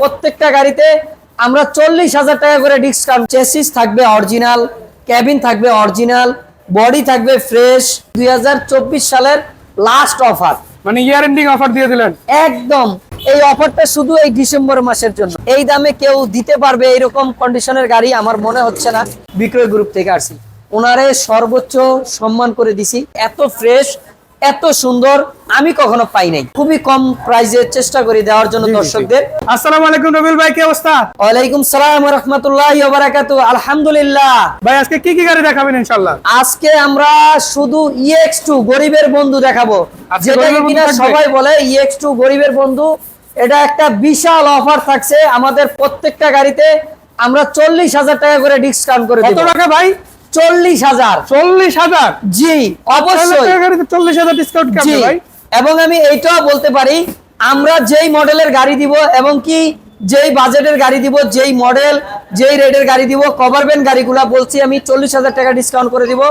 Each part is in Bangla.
প্রত্যেকটা গাড়িতে আমরা 40,000 টাকা করে ডিসকাউন্ট। চেসিস থাকবে অরিজিনাল, ক্যাবিন থাকবে অরিজিনাল, বডি থাকবে ফ্রেশ। 2024 সালের লাস্ট অফার, মানে ইয়ার এন্ডিং অফার দিয়ে দিলেন একদম। এই অফারটা শুধু এই ডিসেম্বর মাসের জন্য। এই দামে কেউ দিতে পারবে এরকম কন্ডিশনের গাড়ি আমার মনে হচ্ছে না। বিক্রয় গ্রুপ থেকে আসছি, ওনারে সর্বোচ্চ সম্মান করে দিছি। এত ফ্রেশ, এত সুন্দর আমি কখনো পাই নাই। খুবই কম প্রাইসে চেষ্টা করি দেওয়ার জন্য দর্শকদের। আসসালামু আলাইকুম রবিউল ভাই, কি অবস্থা? ওয়ালাইকুম সালাম ওয়া রাহমাতুল্লাহি ওয়া বারাকাতুহু। আলহামদুলিল্লাহ। ভাই আজকে কি কি গাড়ি দেখাবেন ইনশাআল্লাহ? আজকে আমরা শুধু EX2 গরিবের বন্ধু দেখাবো, যেটা কিনা সবাই বলে EX2 গরিবের বন্ধু। এটা একটা বিশাল অফার থাকছে আমাদের প্রত্যেকটা গাড়িতে। আমরা 40,000 টাকা করে ডিসকাউন্ট করে দেব। কত টাকা ভাই? 40,000। 40,000? জি অবশ্যই 40,000 ডিসকাউন্ট কেমন ভাই? এবং আমি এইটাও বলতে পারি, আমরা যেই মডেলের গাড়ি দিব এবং কি যেই বাজেটের গাড়ি দিব, যেই মডেল যেই রেটের গাড়ি দিব, কভার ভ্যান গাড়িগুলা বলছি আমি 40,000 টাকা ডিসকাউন্ট করে দিব।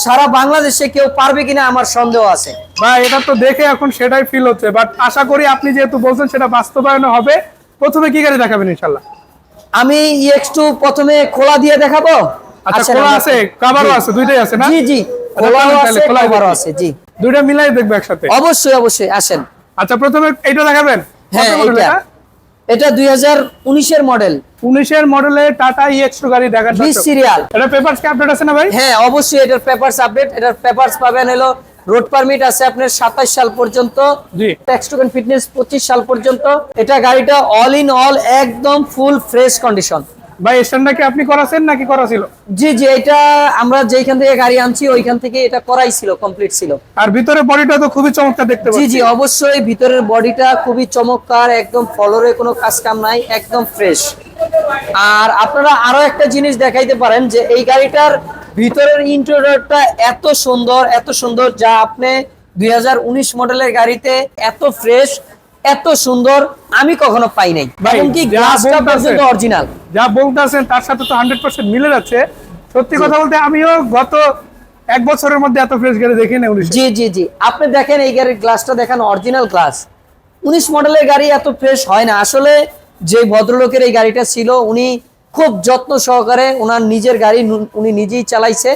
সারা বাংলাদেশে কেউ পারবে কিনা আমার সন্দেহ আছে। ভাই এটা তো দেখে এখন সেটাই ফিল হচ্ছে, বাট আশা করি আপনি যেহেতু বলছেন সেটা বাস্তবায়ন হবে। প্রথমে কি গাড়ি দেখাবেন ইনশাআল্লাহ? আমি EX2 প্রথমে খোলা দিয়ে দেখাবো। আচ্ছা, খোলা আছে, কভারও আছে, দুইটাই আছে না? জি জি, খোলাও আছে, কভারও আছে। জি, দুইটা মিলাই দেখবো একসাথে। অবশ্যই অবশ্যই আসেন। আচ্ছা, প্রথমে এইটা দেখাবেন। হ্যাঁ, এটা 2019 এর মডেল। 19 এর মডেলের টাটা EX2 গাড়ি দেখার 20 সিরিয়াল। এটা পেপারস কি আপডেট আছে না ভাই? হ্যাঁ অবশ্যই, এটার পেপারস আপডেট। এটার পেপারস পাবেন হলো রোড পারমিট আছে আপনার 27 সাল পর্যন্ত। জি। ট্যাক্স টোকেন ফিটনেস 25 সাল পর্যন্ত। এটা গাড়িটা অল ইন অল একদম ফুল ফ্রেশ কন্ডিশন। ভাই স্ট্যান্ডটা কি আপনি করাছেন নাকি করা ছিল? জি জি, এটা আমরা যেখান থেকে গাড়ি আনছি ওইখান থেকে এটা করাই ছিল, কমপ্লিট ছিল। আর ভিতরে বডিটা তো খুবই চমৎকার দেখতে পাচ্ছি। জি জি অবশ্যই, ভিতরের বডিটা খুবই চমৎকার, একদম ফলোরে কোনো কাজ কাম নাই, একদম ফ্রেশ। আর আপনারা আরো একটা জিনিস দেখাইতে পারেন যে এই গাড়িটার ভিতরের ইন্টেরিয়রটা এত সুন্দর, এত সুন্দর, যা আপনি 2019 মডেলের গাড়িতে এত ফ্রেশ, এত সুন্দর আমি কখনো পাই নাই। এবং কি গ্লাসটা পর্যন্ত অরিজিনাল। যা বলতেছেন তার সাথে তো 100% মিলে যাচ্ছে। সত্যি কথা বলতে আমিও গত এক বছরের মধ্যে এত ফ্রেশ গাড়ি দেখি না 19। জি জি জি, আপনি দেখেন এই গাড়ির গ্লাসটা দেখেন, অরিজিনাল গ্লাস। 19 মডেলের গাড়ি এত ফ্রেশ হয় না। আসলে যে ভদ্রলোকের এই গাড়িটা ছিল উনি খুব যত্ন সহকারে ওনার নিজের গাড়ি উনি নিজেই চালাইছে,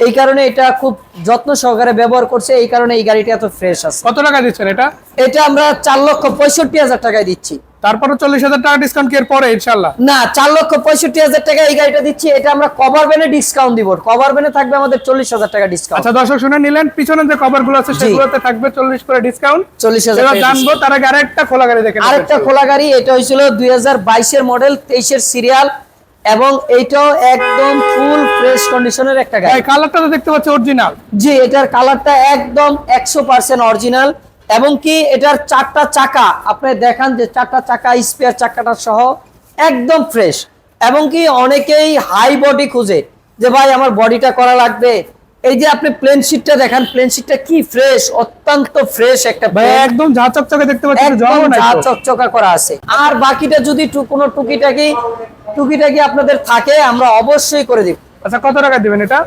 এই কারণে এটা খুব যত্ন সহকারে ব্যবহার করছে, এই কারণে এই গাড়িটা এত ফ্রেশ আছে। কত টাকা দিচ্ছেন এটা? এটা আমরা 4,65,000 টাকায় দিচ্ছি। তারপরে 40,000 টাকা ডিসকাউন্ট কি এর পরে ইনশাআল্লাহ? না, 4,65,000 টাকা এই গাড়িটা দিচ্ছি। এটা আমরা কভার ভ্যানে ডিসকাউন্ট দিব। কভার ভ্যানে থাকবে আমাদের 40,000 টাকা ডিসকাউন্ট। আচ্ছা দর্শক শুনে নিলেন, পিছনে যে কভার গুলো আছে সেগুলোতে থাকবে 40 করে ডিসকাউন্ট। 40,000 এবার টাকা জানবো তার আগে আরেকটা খোলা গাড়ি দেখেন। আরেকটা খোলা গাড়ি, এটা হয়েছিল 2022 এর মডেল, 23 এর সিরিয়াল, এবং এইটাও একদম ফুল ফ্রেশ কন্ডিশনের একটা গাড়ি। ভাই কালারটা তো দেখতে পাচ্ছি অরিজিনাল। জি, এটার কালারটা একদম 100% অরিজিনাল। এবং কি এটার 4টা চাকা আপনি দেখান যে 4টা চাকা স্পেয়ার চাকাটা সহ একদম ফ্রেশ। এবং কি অনেকেই হাই বডি খুঁজে যে ভাই আমার বডিটা করা লাগবে। এই যে আপনি প্লেন শিটটা দেখেন, প্লেন শিটটা কি ফ্রেশ, অত্যন্ত ফ্রেশ একটা ভাই একদম ঝা চকচকে দেখতে পাচ্ছি, একদম ঝা চকচকা করা আছে। আর বাকিটা যদি কোনো টুকিটাকি আপনাদের থাকে আমরা অবশ্যই করে দিব। আচ্ছা, কত টাকা দিবেন এটা?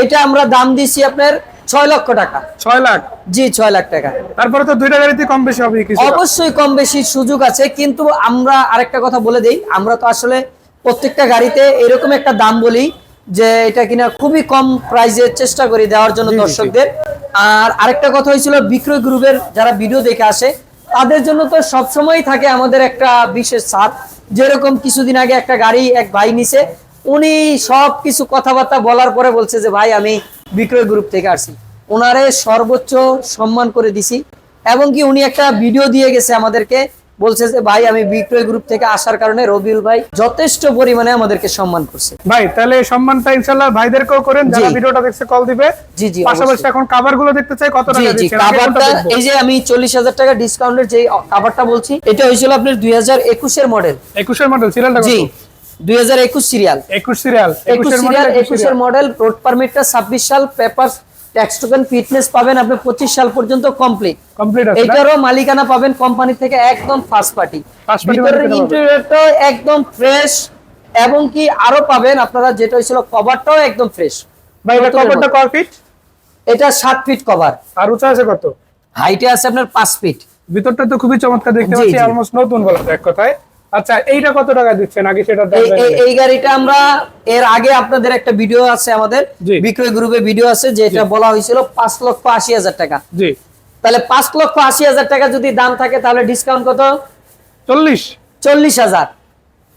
এটা আমরা দাম দিছি আপনার 6 লক্ষ টাকা। 6 লাখ? জি, 6 লাখ টাকা। তারপরে তো দুইটা গাড়িতে কম বেশি হবে কিছু? অবশ্যই কম বেশি সুযোগ আছে, কিন্তু আমরা আরেকটা কথা বলে দেই, আমরা তো আসলে প্রত্যেকটা গাড়িতে এরকম একটা দাম বলি যে এটা কিনা খুবই কম প্রাইসে চেষ্টা করি দেওয়ার জন্য দর্শকদের। আর আরেকটা কথা হয়েছিল, বিক্রয় গ্রুপের যারা ভিডিও দেখে আসে তাদের জন্য তো সবসময় থাকে আমাদের একটা বিশেষ ছাড়। যেরকম কিছুদিন আগে একটা গাড়ি এক ভাই নিছে, উনি সব কিছু কথাবার্তা বলার পরে বলছে যে ভাই আমি বিক্রয় গ্রুপ থেকে আসছি। ওনারে সর্বোচ্চ সম্মান করে দিছি। এবং কি উনি একটা ভিডিও দিয়ে গেছে আমাদেরকে, বলছে যে ভাই আমি বিক্রয় গ্রুপ থেকে আসার কারণে রবিউল ভাই যথেষ্ট পরিমাণে আমাদেরকে সম্মান করছে। ভাই তাহলে সম্মানটা ইনশাআল্লাহ ভাইদেরকেও করেন, যারা ভিডিওটা দেখছে কল দিবে। জি জি, পাশাপাশি এখন কভার গুলো দেখতে চাই, কত টাকা দিচ্ছেন? কভারটা এই যে আমি 40,000 টাকা ডিসকাউন্টের যে কভারটা বলছি, এটা হয়েছিল আপনার 2021 এর মডেল। 21 এর মডেল, সিরিয়ালটা কত? জি, 2021 সিরিয়াল। 21 সিরিয়াল, 21 এর মডেল। রোড পারমিটটা 26 সাল, পেপারস ট্যাক্স টোকেন ফিটনেস পাবেন আপনি 25 সাল পর্যন্ত কমপ্লিট আছে। এটারও মালিকানা পাবেন কোম্পানি থেকে, একদম ফার্স্ট পার্টি। ভিতরের ইন্টেরিয়রটাও একদম ফ্রেশ। এবং কি আরো পাবেন আপনারা, যেটা হয়েছিল কভারটাও একদম ফ্রেশ। ভাই এটা কভারটা কত ফিট? এটা 7 ফিট কভার। আর উচ্চতা আছে কত? হাইটে আছে আপনার 5 ফিট। ভিতরটা তো খুবই চমৎকার দেখতে পাচ্ছি, অলমোস্ট নতুন বলা যায় এক কথায়। আচ্ছা, এইটা কত টাকা দিচ্ছেন আগে সেটা এই গাড়িটা আমরা এর আগে আপনাদের একটা ভিডিও আছে আমাদের জি। বিক্রয় গ্রুপে ভিডিও আছে, যে এটা বলা হয়েছিল 5,80,000 টাকা। জি, তাহলে 5,80,000 টাকা যদি দাম থাকে তাহলে ডিসকাউন্ট কত? 40,000।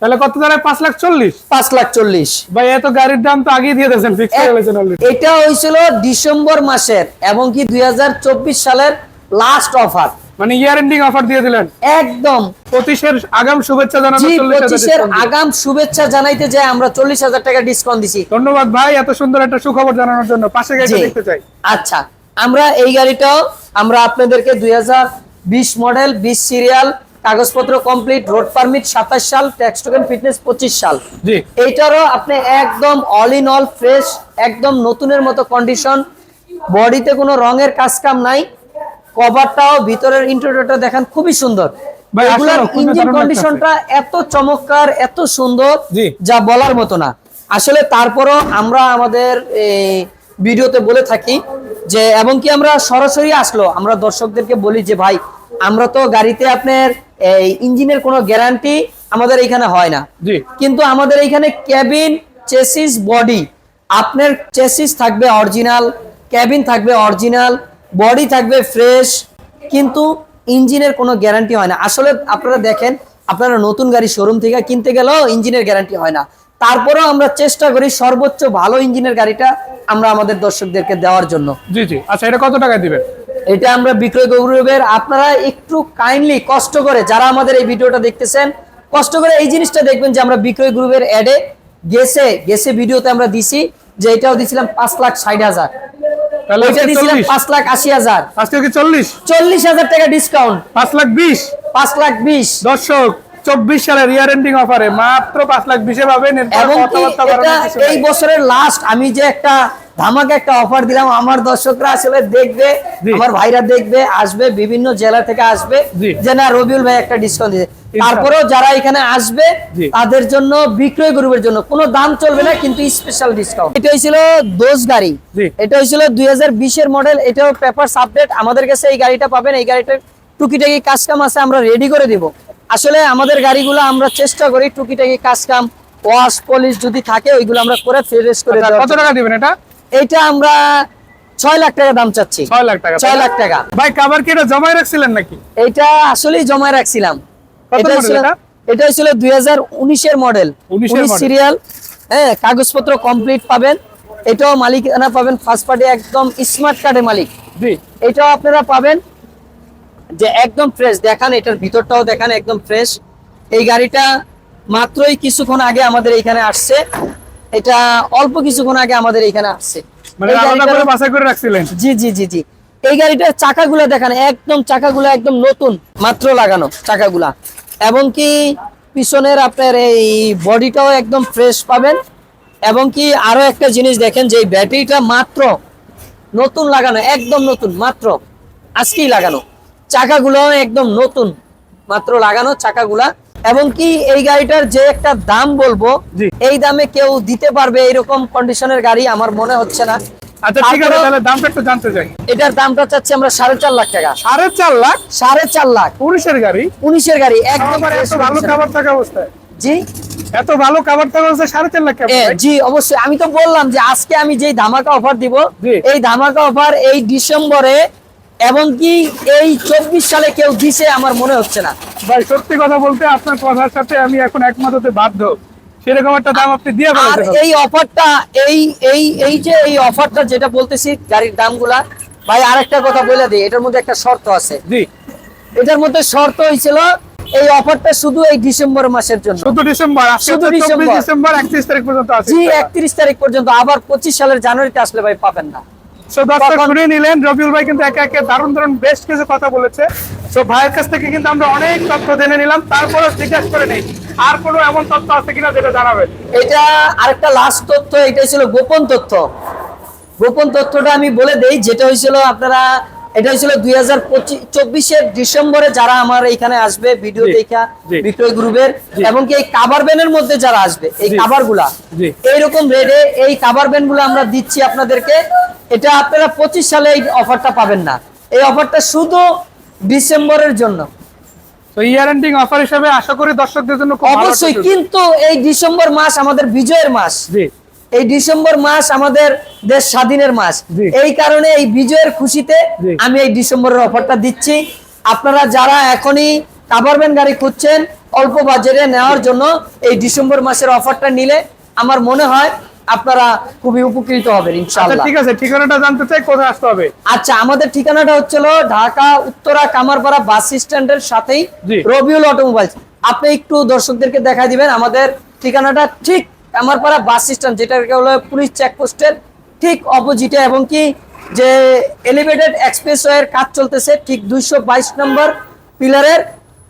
তাহলে কত দাঁড়ায়? 5,40,000। 5,40,000। ভাই এত গাড়ির দাম তো আগেই দিয়ে দিয়েছেন, ফিক্স করে ফেলেছেন অলরেডি। এটা হয়েছিল ডিসেম্বর মাসের এবং কি 2024 সালের লাস্ট অফার, মানে ইয়ার এন্ডিং অফার দিয়ে দিলেন একদম 25-এর আগাম শুভেচ্ছা জানানো। জি 40,000 25-এর discount দিয়ে। আগাম শুভেচ্ছা জানাইতে যায় আমরা 40,000 টাকা ডিসকাউন্ট দিছি। ধন্যবাদ ভাই এত সুন্দর একটা সুখবর জানানোর জন্য। পাশে গাড়িটা জি। দেখতে চাই। আচ্ছা, আমরা এই গাড়িটাও আমরা আপনাদেরকে 2020 মডেল, 20 সিরিয়াল, কাগজপত্র কমপ্লিট, রোড পারমিট 27 সাল, ট্যাক্স টোকেন ফিটনেস 25 সাল। জি। এইটারও আপনি একদম অল ইন অল ফ্রেশ, একদম নতুনের মতো কন্ডিশন, বডিতে কোনো রঙের কাজ কাম নাই, কভারটাও ভিতরের ইন্টেরিয়রটা দেখেন খুবই সুন্দর। ভাই, এগুলার আসলে খুবই ইঞ্জিন দারুণ কন্ডিশনটা এত চমৎকার, এত সুন্দর, জি। যা বলার মতো না আসলে। তারপরও আমরা আমাদের এই ভিডিওতে বলে থাকি যে, এবং কি আমরা সরাসরি আসলো আমরা দর্শকদেরকে বলি যে ভাই, আমরা তো গাড়িতে আপনার এই ইঞ্জিনের কোনো গ্যারান্টি আমাদের এখানে হয় না, জি। কিন্তু আমাদের এখানে ক্যাবিন, চেসিস, বডি, আপনার চেসিস থাকবে অরিজিনাল, ক্যাবিন থাকবে অরিজিনাল, বডি থাকবে ফ্রেশ, কিন্তু ইঞ্জিনের কোনো গ্যারান্টি হয় না। আসলে আপনারা দেখেন, আপনারা নতুন গাড়ি শোরুম থেকে কিনতে গেলেও ইঞ্জিনের গ্যারান্টি হয় না, তারপরেও আমরা চেষ্টা করি সর্বোচ্চ ভালো ইঞ্জিনের গাড়িটা আমরা আমাদের দর্শকদেরকে দেওয়ার জন্য। জি জি। আচ্ছা, এটা কত টাকায় দিবেন? এটা আমরা বিক্রয় গ্রুপের, আপনারা একটু কাইন্ডলি কষ্ট করে যারা আমাদের এই ভিডিওটা দেখতেছেন, কষ্ট করে এই জিনিসটা দেখবেন যে আমরা বিক্রয় গ্রুপের অ্যাডে গেছে ভিডিওতে আমরা দিছি যে এটাও দিছিলাম 5,60,000, তাহলে ওইটা দিছিলাম 5,80,000, আজকে কি 40,000 টাকা ডিসকাউন্ট, 5,20,000। 5,20,000। দর্শক 24 সালের ইয়ার এন্ডিং অফারে মাত্র 5,20,000 পাবেন। এবং কি এটা এই বছরের লাস্ট আমি যে একটা ধামাকা একটা অফার দিলাম, আমার দর্শকরা আসলে দেখবে, জি। আমার ভাইরা দেখবে, আসবে, বিভিন্ন জেলা থেকে আসবে, জি। যে না রবিউল ভাই একটা ডিসকাউন্ট দিয়েছে। তারপরেও যারা এখানে আসবে জি। তাদের জন্য, বিক্রয় গ্রুপের জন্য কোনো দাম চলবে না, কিন্তু স্পেশাল ডিসকাউন্ট। এটা হয়েছিল দোষ গাড়ি, জি। এটা হয়েছিল 2020 এর মডেল, এটাও পেপারস আপডেট। আমাদের কাছে এই গাড়িটা পাবেন, এই গাড়িটার টুকিটাকি কাজ কাম আছে, আমরা রেডি করে দিব। আসলে আমাদের গাড়িগুলো আমরা চেষ্টা করি টুকিটাকি কাজ কাম, ওয়াশ পলিশ যদি থাকে ওইগুলো আমরা করে ফ্রেশ করে দেওয়ার কত জন্য। টাকা দিবেন এটা? এইটা আমরা 6 লাখ টাকা দাম চাচ্ছি। 6 লাখ টাকা। 6 লাখ টাকা। ভাই কভার কি এটা জমায় রাখছিলেন নাকি? এইটা আসলেই জমায় রাখছিলাম। কত এটা model ছিল এটা? এটা ছিল 2019 এর মডেল, 19 model। সিরিয়াল, হ্যাঁ, কাগজপত্র কমপ্লিট পাবেন। এটাও মালিকানা পাবেন ফার্স্ট পার্টি, একদম স্মার্ট কার্ডের মালিক। জি। এটাও আপনারা পাবেন যে একদম ফ্রেশ। দেখান এটার ভিতরটাও দেখান, একদম ফ্রেশ। এই গাড়িটা মাত্রই কিছুক্ষণ আগে আমাদের এখানে আসছে, এটা অল্প কিছুক্ষণ আগে আমাদের এখানে আসছে। মানে এই আলাদা গাড়িটার- করে বাছাই করে রাখছিলেন? জি জি জি জি। এই গাড়িটার চাকাগুলো দেখান, একদম চাকাগুলো একদম নতুন, মাত্র লাগানো চাকাগুলা, এবং কি পিছনের আপনার এই বডিটাও একদম ফ্রেশ পাবেন। এবং কি আরো একটা জিনিস দেখেন যে এই ব্যাটারিটা মাত্র নতুন লাগানো, একদম নতুন, মাত্র আজকেই লাগানো। চাকাগুলো একদম নতুন, মাত্র লাগানো চাকাগুলা। এবং কি এই গাড়িটার যে একটা দাম বলবো, জি। এই দামে কেউ দিতে পারবে এরকম কন্ডিশনের গাড়ি আমার মনে হচ্ছে না। আচ্ছা ঠিক আছে, তারপরেও তাহলে দামটা একটু জানতে চাই। এটার দামটা চাচ্ছি আমরা 4.5 লাখ টাকা। 4.5 লাখ? 4.5 লাখ। 19 গাড়ি? 19 গাড়ি, একদম আবার এত ভালো খাবার থাকা অবস্থায়? জি এত ভালো খাবার থাকা অবস্থায় 4.5 লাখ টাকা? জি অবশ্যই। আমি তো বললাম যে আজকে আমি যেই ধামাকা অফার দিব, জি। এই ধামাকা অফার এই ডিসেম্বরে, এবং কি এই 24 সালে কেউ দিছে আমার মনে হচ্ছে না। ভাই সত্যি কথা বলতে আপনার কথার সাথে আমি এখন একমত হতে বাধ্য। সেরকম একটা দাম আপনি দিয়ে আর ফেলেছেন। এই অফারটা, এই অফারটা যেটা বলতেছি গাড়ির দামগুলা, ভাই আরেকটা কথা বলে দিই, এটার মধ্যে একটা শর্ত আছে। জি। এটার মধ্যে শর্ত হয়েছিল এই অফারটা শুধু এই ডিসেম্বর মাসের জন্য, শুধু ডিসেম্বর? শুধু ডিসেম্বর। 24 ডিসেম্বর 31 তারিখ পর্যন্ত আছে? জি 31 তারিখ পর্যন্ত। আবার 25 সালের জানুয়ারিতে আসলে ভাই পাবেন না। সো দর্শক তখন- শুনে নিলেন, রবিউল ভাই কিন্তু একে একে দারুণ দারুণ বেশ কিছু কথা বলেছে। সো ভাইয়ের কাছ থেকে কিন্তু আমরা অনেক তথ্য জেনে নিলাম, তারপরে জিজ্ঞাসা করে নেই আর কোনো এমন তথ্য আছে কিনা যেটা জানাবেন। এটা আরেকটা লাস্ট তথ্য, এটা ছিল গোপন তথ্য। গোপন তথ্যটা আমি বলে দেই, যেটা হয়েছিল আপনারা, এটা হয়েছিল 2024 ডিসেম্বরে যারা আমার এখানে আসবে ভিডিও জি, দেখা জি। বিক্রয় গ্রুপের, জি। এবং কি এই কাভার ব্যানের মধ্যে যারা আসবে, এই জি, কাভার গুলা জি। এইরকম রেটে এই কাভার ব্যান গুলো আমরা দিচ্ছি আপনাদেরকে। এটা আপনারা 25 সালে এই অফারটা পাবেন না, এই অফারটা শুধু ডিসেম্বরের জন্য। তো ইয়ার এন্ডিং অফার হিসেবে আশা করি দর্শকদের জন্য খুব ভালো একটা অবশ্যই, সুযোগ। কিন্তু এই ডিসেম্বর মাস আমাদের বিজয়ের মাস। জি এই ডিসেম্বর মাস আমাদের দেশ স্বাধীনের মাস। জি। এই কারণে এই বিজয়ের খুশিতে জি। আমি এই ডিসেম্বরের অফারটা দিচ্ছি। আপনারা যারা এখনই কাভারভ্যান গাড়ি খুঁজছেন অল্প বাজেটে নেওয়ার জন্য, এই ডিসেম্বর মাসের অফারটা নিলে আমার মনে হয় আপনারা খুবই উপকৃত হবেন আচ্ছা ইনশাআল্লাহ। ঠিক আছে, ঠিকানাটা জানতে চাই, কোথায় আসতে হবে? আচ্ছা, আমাদের ঠিকানাটা হচ্ছিল ঢাকা উত্তরা কামারপাড়া বাস স্ট্যান্ডের সাথেই জি। রবিউল অটোমোবাইলস। আপনি একটু দর্শকদেরকে দেখাই দিবেন আমাদের ঠিকানাটা ঠিক কামারপাড়া বাস স্ট্যান্ড, যেটা হলো পুলিশ চেকপোস্টের ঠিক অপোজিটে, এবং কি যে এলিভেটেড এক্সপ্রেসওয়ের কাজ চলতেছে ঠিক 222 নম্বর পিলারের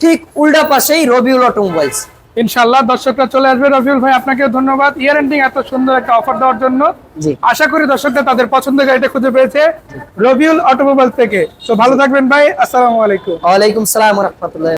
ঠিক উল্টা পাশেই রবিউল অটোমোবাইলস। ইনশাআল্লাহ দর্শকরা চলে আসবে। রবিউল ভাই আপনাকেও ধন্যবাদ ইয়ার এন্ডিং এত সুন্দর একটা অফার দেওয়ার জন্য। জি। আশা করি দর্শকরা তাদের পছন্দের গাড়িটা খুঁজে পেয়েছে রবিউল অটোমোবাইল থেকে। তো ভালো থাকবেন ভাই, আসসালামু আলাইকুম। ওয়ালাইকুম সালাম ওয়া রাহমাতুল্লাহ।